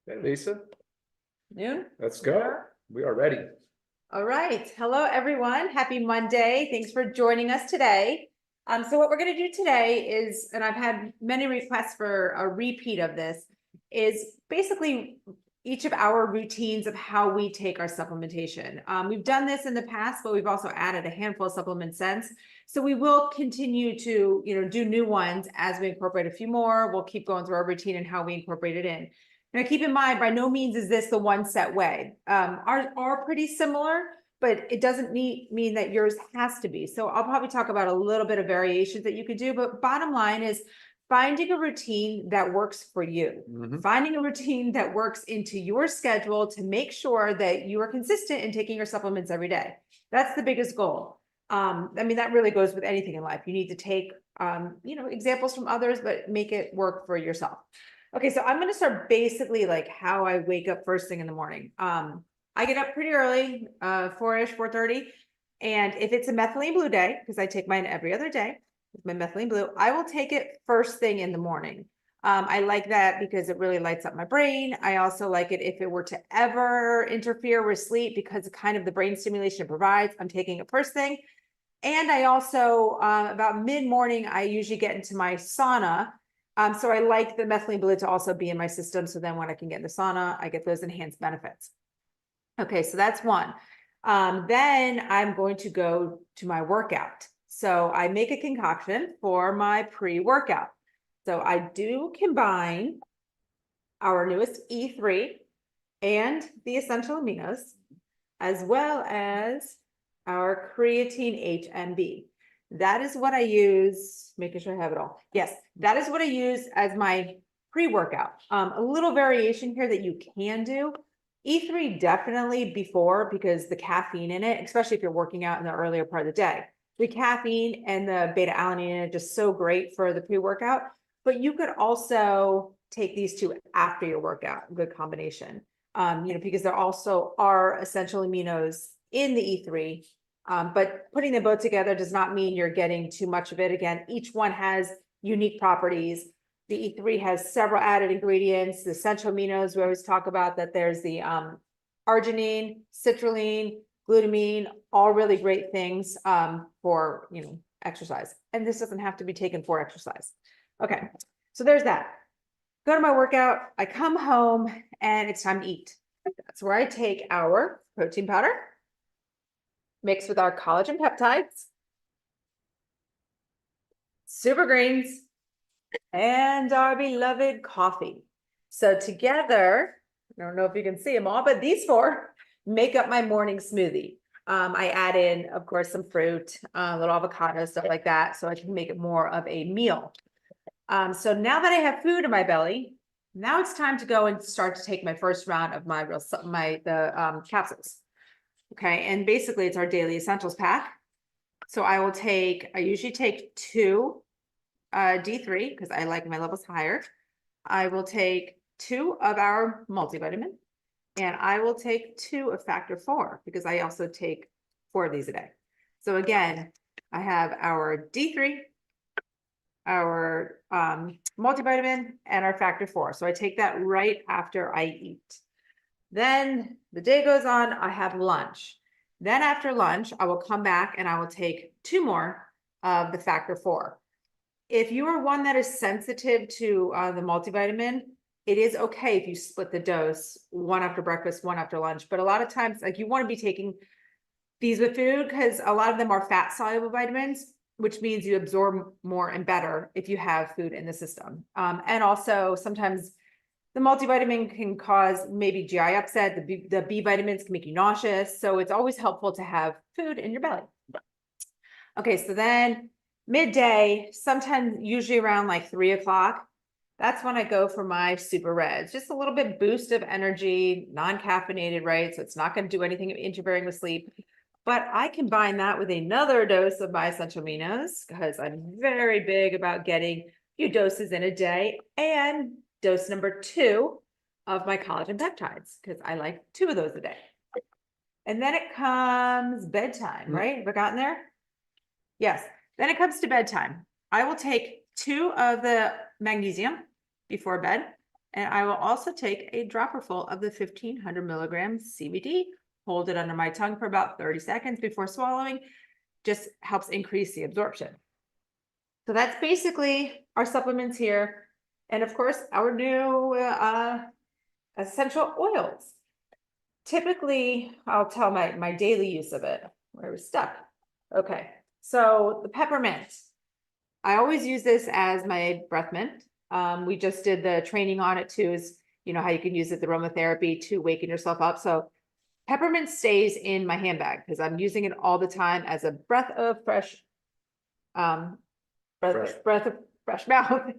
Hey, Lisa, Noon? let's go. We are ready. All right. Hello, everyone. Happy Monday. Thanks for joining us today. So what we're going to do today is, and I've had many requests for a repeat of this, is basically each of our routines of how we take our supplementation. We've done this in the past, but we've also added a handful of supplements since. So we will continue to, do new ones as we incorporate a few more. We'll keep going through our routine and how we incorporate it in. Now, keep in mind, by no means is this the one set way. Ours are pretty similar, but it doesn't mean that yours has to be. So I'll probably talk about a little bit of variations that you could do, but bottom line is finding a routine that works for you. Finding a routine that works into your schedule to make sure that you are consistent in taking your supplements every day. That's the biggest goal. That really goes with anything in life. You need to take, examples from others, but make it work for yourself. Okay, so I'm going to start basically like how I wake up first thing in the morning. I get up pretty early, 4-ish, 4:30. And if it's a methylene blue day, because I take mine every other day with my methylene blue, I will take it first thing in the morning. I like that because it really lights up my brain. I also like it if it were to ever interfere with sleep because of kind of the brain stimulation it provides. I'm taking it first thing. And I also, about mid-morning, I usually get into my sauna. So I like the methylene blue to also be in my system. So then when I can get in the sauna, I get those enhanced benefits. Okay, so that's one. Then I'm going to go to my workout. So I make a concoction for my pre-workout. So I do combine our newest E3 and the essential aminos, as well as our creatine HMB. That is what I use, making sure I have it all. Yes, that is what I use as my pre-workout. A little variation here that you can do. E3 definitely before, because the caffeine in it, especially if you're working out in the earlier part of the day, the caffeine and the beta alanine in it just so great for the pre-workout. But you could also take these two after your workout, good combination. Because there also are essential aminos in the E3. But putting them both together does not mean you're getting too much of it. Again, each one has unique properties. The E3 has several added ingredients. The essential aminos, we always talk about that there's the arginine, citrulline, glutamine, all really great things for, exercise. And this doesn't have to be taken for exercise. Okay, so there's that. Go to my workout, I come home, and it's time to eat. That's where I take our protein powder, mixed with our collagen peptides, super greens, and our beloved coffee. So together, I don't know if you can see them all, but these four make up my morning smoothie. I add in, of course, some fruit, a little avocado, stuff like that, so I can make it more of a meal. So now that I have food in my belly, now it's time to go and start to take my first round of the capsules. Okay, and basically it's our daily essentials pack. So I usually take 2 D3 because I like my levels higher. I will take 2 of our multivitamin, and I will take 2 of factor 4 because I also take 4 of these a day. So again, I have our D3, our multivitamin, and our factor 4. So I take that right after I eat. Then the day goes on, I have lunch. Then after lunch, I will come back and I will take 2 more of the factor 4. If you are one that is sensitive to the multivitamin, it is okay if you split the dose, 1 after breakfast, 1 after lunch. But a lot of times, like, you want to be taking these with food because a lot of them are fat soluble vitamins, which means you absorb more and better if you have food in the system. And also sometimes the multivitamin can cause maybe GI upset. The B vitamins can make you nauseous. So it's always helpful to have food in your belly. Okay, so then midday, sometimes usually around like 3 o'clock, that's when I go for my super reds. Just a little bit boost of energy, non-caffeinated, right? So it's not going to do anything interfering with sleep. But I combine that with another dose of my essential aminos because I'm very big about getting a few doses in a day, and dose number 2 of my collagen peptides because I like 2 of those a day. And then it comes bedtime, right? Have I gotten there? Yes. Then it comes to bedtime. I will take 2 of the magnesium before bed. And I will also take a dropper full of the 1,500 milligrams CBD, hold it under my tongue for about 30 seconds before swallowing, just helps increase the absorption. So that's basically our supplements here. And of course, our new essential oils. Typically, I'll tell my daily use of it, where we're stuck. Okay, so the peppermint. I always use this as my breath mint. We just did the training on it too, is you know how you can use it, the aromatherapy to waken yourself up. So peppermint stays in my handbag because I'm using it all the time as a breath of fresh, breath of fresh mouth.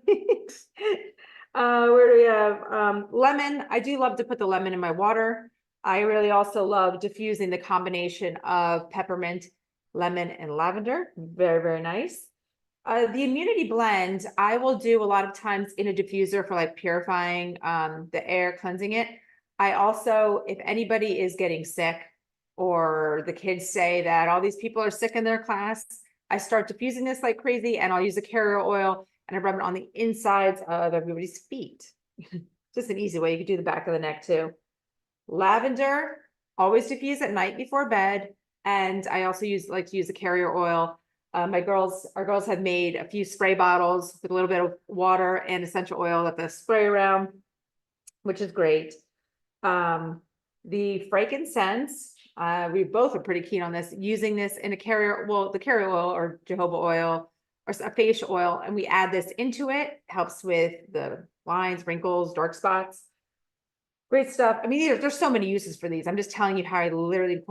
Where do we have lemon? I do love to put the lemon in my water. I really also love diffusing the combination of peppermint, lemon, and lavender. Very, very nice. The immunity blend, I will do a lot of times in a diffuser for like purifying the air, cleansing it. I also, if anybody is getting sick or the kids say that all these people are sick in their class, I start diffusing this like crazy and I'll use a carrier oil and I rub it on the insides of everybody's feet. Just an easy way. You could do the back of the neck too. Lavender, always diffuse at night before bed. And I also like to use a carrier oil. Our girls have made a few spray bottles with a little bit of water and essential oil that they spray around, which is great. The frankincense, we both are pretty keen on this, using this in a carrier, well, the carrier oil or jojoba oil or a facial oil, and we add this into it, helps with the lines, wrinkles, dark spots. Great stuff. I mean, there's so many uses for these. I'm just telling you how I literally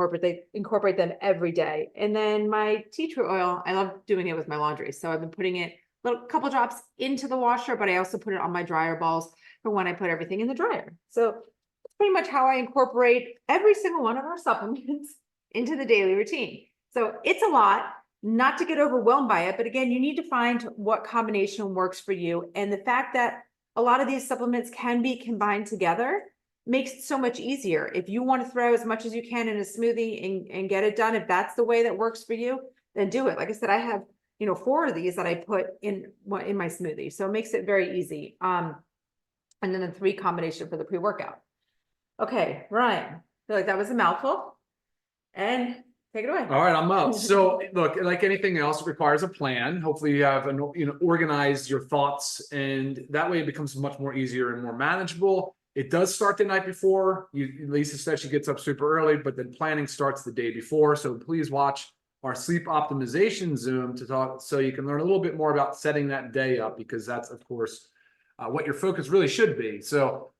incorporate them every day. And then my tea tree oil, I love doing it with my laundry. So I've been putting it a couple drops into the washer, but I also put it on my dryer balls for when I put everything in the dryer. So that's pretty much how I incorporate every single one of our supplements into the daily routine. So it's a lot, not to get overwhelmed by it, but again, you need to find what combination works for you. And the fact that a lot of these supplements can be combined together makes it so much easier. If you want to throw as much as you can in a smoothie and get it done, if that's the way that works for you, then do it. Like I said, I have, 4 of these that I put in my smoothie. So it makes it very easy. And then the 3 combination for the pre-workout. Okay, Ryan, I feel like that was a mouthful. And take it away. All right, I'm up. So look, like anything else, it requires a plan. Hopefully you have organize your thoughts, and that way it becomes much more easier and more manageable. It does start the night before. Lisa said she gets up super early, but then planning starts the day before. So please watch our sleep optimization Zoom to talk, so you can learn a little bit more about setting that day up, because that's of course what your focus really should be. So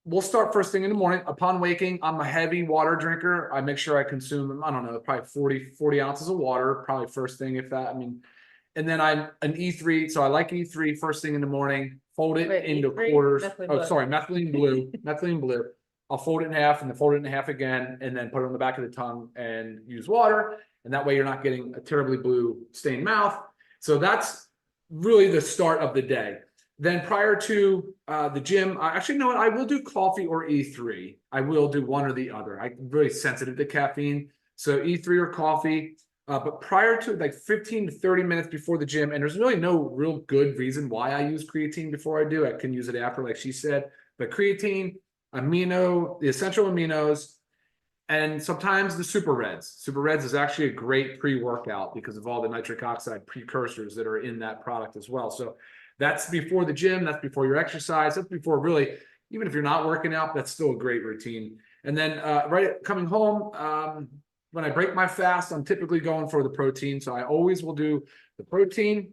we'll start first thing in the morning. Upon waking, I'm a heavy water drinker. I make sure I consume, I don't know, probably 40 ounces of water, probably first thing, if that, and then I'm an E3. So I like E3 first thing in the morning, fold it into E3? quarters. Methylene Oh, blue. sorry, methylene blue, methylene blue. I'll fold it in half and then fold it in half again, and then put it on the back of the tongue and use water. And that way you're not getting a terribly blue stained mouth. So that's really the start of the day. Then prior to the gym, actually, you know what? I will do coffee or E3. I will do one or the other. I'm really sensitive to caffeine. So E3 or coffee. But prior to like 15 to 30 minutes before the gym, and there's really no real good reason why I use creatine before I do. I can use it after, like she said. But creatine, the essential aminos, and sometimes the Super Reds. Super Reds is actually a great pre-workout because of all the nitric oxide precursors that are in that product as well. So that's before the gym, that's before your exercise, that's before really, even if you're not working out, that's still a great routine. And then right coming home, when I break my fast, I'm typically going for the protein. So I always will do the protein,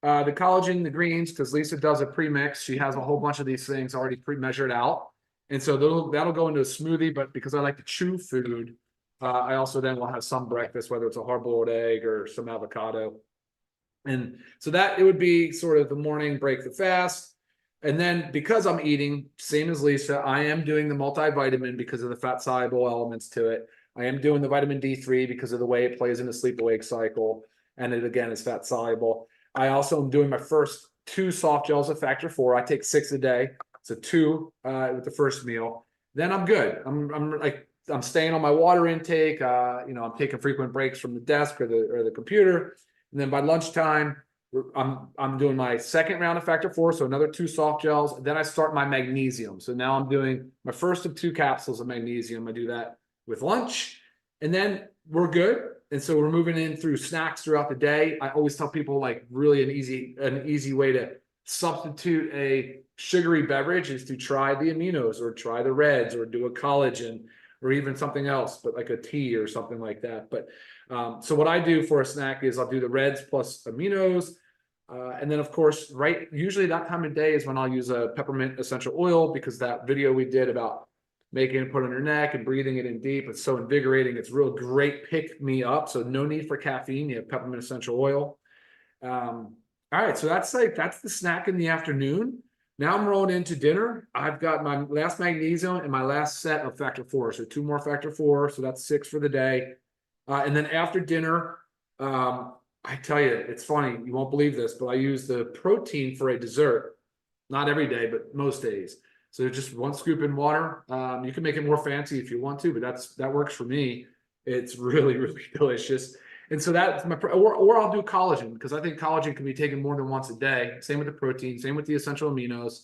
the collagen, the greens, because Lisa does a pre-mix. She has a whole bunch of these things already pre-measured out. And so that'll go into a smoothie, but because I like to chew food, I also then will have some breakfast, whether it's a hard-boiled egg or some avocado. And so that it would be sort of the morning, break the fast. And then because I'm eating, same as Lisa, I am doing the multivitamin because of the fat soluble elements to it. I am doing the vitamin D3 because of the way it plays in the sleep awake cycle. And it again is fat soluble. I also am doing my first 2 soft gels of factor 4. I take 6 a day. So 2 with the first meal. Then I'm good. I'm staying on my water intake. I'm taking frequent breaks from the desk or the computer. And then by lunchtime, I'm doing my second round of factor 4, so another 2 soft gels. Then I start my magnesium. So now I'm doing my first of 2 capsules of magnesium. I do that with lunch, and then we're good. And so we're moving in through snacks throughout the day. I always tell people like really an easy way to substitute a sugary beverage is to try the aminos or try the reds or do a collagen or even something else, but like a tea or something like that. But so what I do for a snack is I'll do the reds plus aminos. And then of course, usually that time of day is when I'll use a peppermint essential oil, because that video we did about making it put on your neck and breathing it in deep, it's so invigorating. It's real great pick me up. So no need for caffeine. You have peppermint essential oil. All right, so that's the snack in the afternoon. Now I'm rolling into dinner. I've got my last magnesium and my last set of factor 4. So 2 more factor 4. So that's 6 for the day. And then after dinner, I tell you, it's funny, you won't believe this, but I use the protein for a dessert. Not every day, but most days. So just 1 scoop in water. You can make it more fancy if you want to, but that works for me. It's really, really delicious. And so that's or I'll do collagen, because I think collagen can be taken more than once a day. Same with the protein, same with the essential aminos.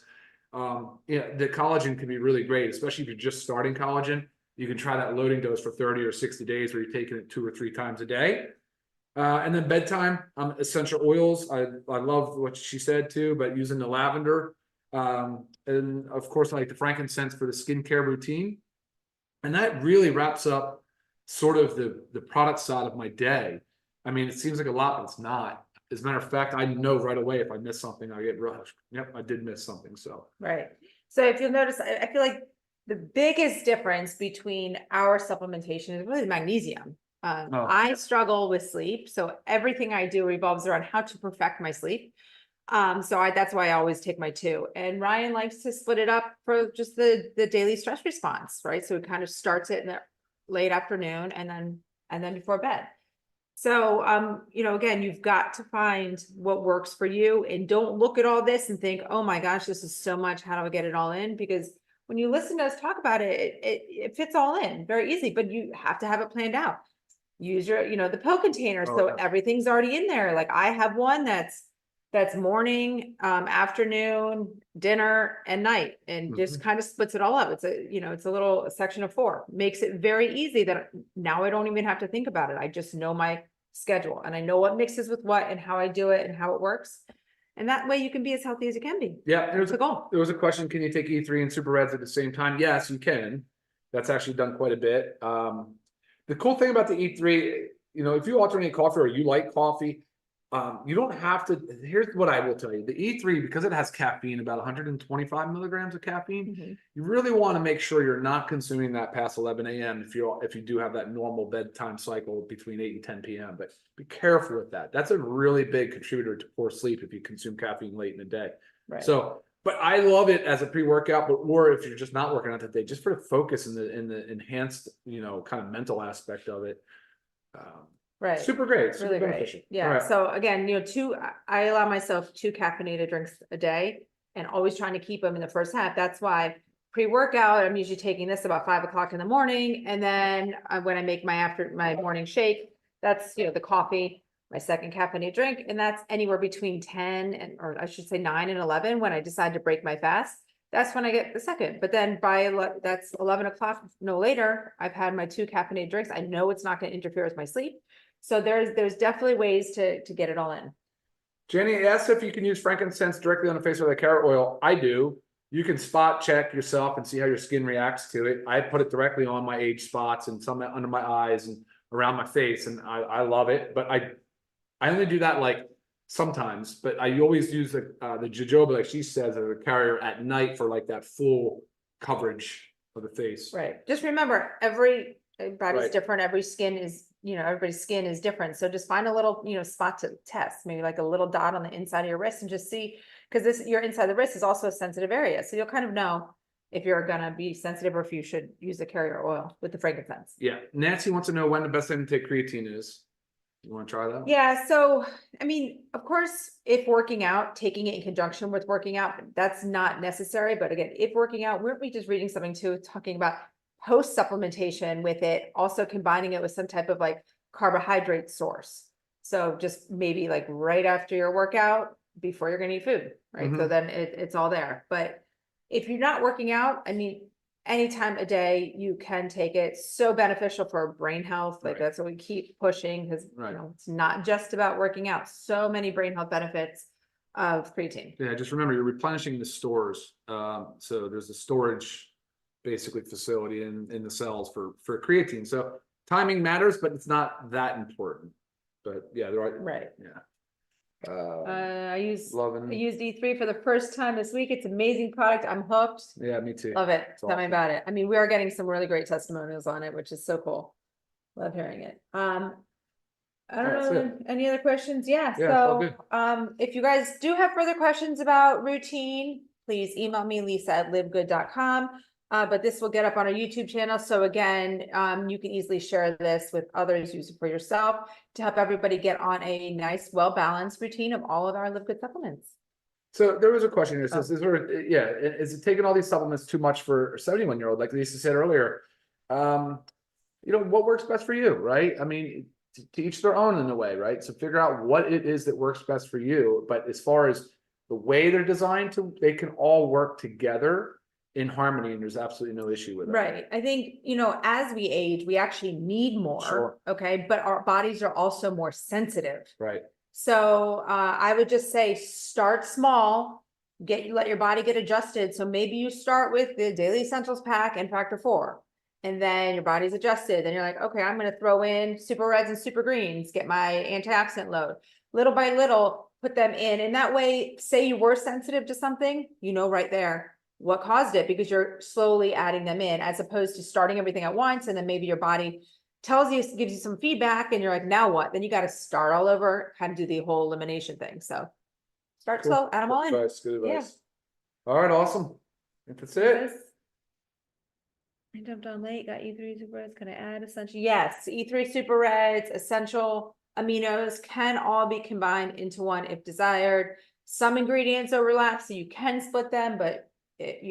The collagen can be really great, especially if you're just starting collagen. You can try that loading dose for 30 or 60 days where you're taking it 2 or 3 times a day. And then bedtime, essential oils. I love what she said too, but using the lavender. And of course, I like the frankincense for the skincare routine. And that really wraps up sort of the product side of my day. I mean, it seems like a lot, but it's not. As a matter of fact, I know right away if I miss something, I get rushed. Yep, I did miss something. So Right. So if you'll notice, I feel like the biggest difference between our supplementation is really the magnesium. Oh. I struggle with sleep, so everything I do revolves around how to perfect my sleep. That's why I always take my 2. And Ryan likes to split it up for just the daily stress response, right? So it kind of starts it in the late afternoon and then before bed. So, again, you've got to find what works for you, and don't look at all this and think, oh my gosh, this is so much. How do I get it all in? Because when you listen to us talk about it, it fits all in very easy, but you have to have it planned out. Use your, the pill container. So everything's already in there. Like I have one that's morning, afternoon, dinner, and night, and just kind of splits it all up. It's a little section of 4. Makes it very easy that now I don't even have to think about it. I just know my schedule and I know what mixes with what and how I do it and how it works. And that way you can be as healthy as you can be. Yeah, That's the goal. There was a question, can you take E3 and Super Reds at the same time? Yes, you can. That's actually done quite a bit. The cool thing about the E3, if you alternate coffee or you like coffee, you don't have to. Here's what I will tell you. The E3, because it has caffeine, about 125 milligrams of caffeine, you really want to make sure you're not consuming that past 11 a.m. if you do have that normal bedtime cycle between 8 and 10 p.m. But be careful with that. That's a really big contributor to poor sleep if you consume caffeine late in the day. Right. So, but I love it as a pre-workout, or if you're just not working out that day, just for the focus and the enhanced, kind of mental aspect of it. Right. Super great. Super Really beneficial. great. Yeah. Right. So again, I allow myself 2 caffeinated drinks a day, and always trying to keep them in the first half. That's why pre-workout, I'm usually taking this about 5 o'clock in the morning. And then when I make my morning shake, that's, the coffee, my second caffeinated drink. And that's anywhere between 10 or I should say 9 and 11 when I decide to break my fast. That's when I get the second. But then that's 11 o'clock, no later, I've had my 2 caffeinated drinks. I know it's not going to interfere with my sleep. So there's definitely ways to get it all in. Jenny asked if you can use frankincense directly on the face with a carrot oil. I do. You can spot check yourself and see how your skin reacts to it. I put it directly on my age spots and some under my eyes and around my face, and I love it. But I only do that like sometimes. But I always use the jojoba, like she says, as a carrier at night for like that full coverage of the face. Right. Just remember, everybody's Right. different. Everybody's skin is different. So just find a little, spot to test, maybe like a little dot on the inside of your wrist, and just see, because your inside the wrist is also a sensitive area. So you'll kind of know if you're going to be sensitive or if you should use the carrier oil with the frankincense. Yeah. Nancy wants to know when the best time to take creatine is. You want to try that? Yeah. So, I mean, of course, if working out, taking it in conjunction with working out, that's not necessary. But again, if working out, weren't we just reading something too, talking about post supplementation with it, also combining it with some type of like carbohydrate source. So just maybe like right after your workout, before you're gonna eat food, right? So Mhm. then it's all there. But if you're not working out, I mean, anytime a day you can take it. So beneficial for brain health. Like Right. that's what we keep pushing because Right. it's not just about working out. So many brain health benefits of creatine. Yeah, just remember you're replenishing the stores. So there's a storage basically facility in the cells for creatine. So timing matters, but it's not that important. But yeah, there are, Right. yeah. I used Loving, E3 for the first time this week. It's an amazing product. I'm hooked. yeah, me too. Love it. Tell me awesome. about it. I mean, we are getting some really great testimonials on it, which is so cool. Love hearing it. I don't That's know, any other questions? Yeah, Yeah, it's all so, good. if you guys do have further questions about routine, please email me, lisa@livegood.com. But this will get up on our YouTube channel. So again, you can easily share this with others, use it for yourself to help everybody get on a nice, well-balanced routine of all of our Live Good supplements. So there was a question here. It Oh. says, yeah, is it taking all these supplements too much for a 71-year-old? Like Lisa said earlier, what works best for you, right? I mean, to each their own in a way, right? So figure out what it is that works best for you. But as far as the way they're designed to, they can all work together in harmony, and there's absolutely no issue with it. Right. I think, as we age, we actually need more. Sure. Okay. But our bodies are also more sensitive. Right. So I would just say start small, let your body get adjusted. So maybe you start with the Daily Essentials pack and Factor 4, and then your body's adjusted. Then you're like, okay, I'm going to throw in Super Reds and Super Greens, get my antioxidant load. Little by little, put them in. And that way, say you were sensitive to something, right there what caused it, because you're slowly adding them in, as opposed to starting everything at once. And then maybe your body tells you, gives you some feedback, and you're like, now what? Then you got to start all over, kind of do the whole elimination thing. So start Cool. slow, add them all in. Good advice. Good Yeah. advice. All right, awesome. I think that's it. I jumped on late, got E3 Super Reds. Can I add essential? Yes, E3 Super Reds, essential aminos can all be combined into one if desired. Some ingredients overlap, so you can split them, but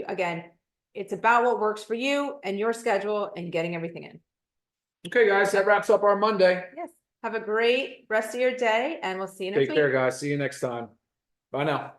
again, it's about what works for you and your schedule and getting everything in. Okay, guys, that wraps up our Monday. Yes. Have a great rest of your day, and we'll see you next week. Take care, guys. See you next time. Bye now.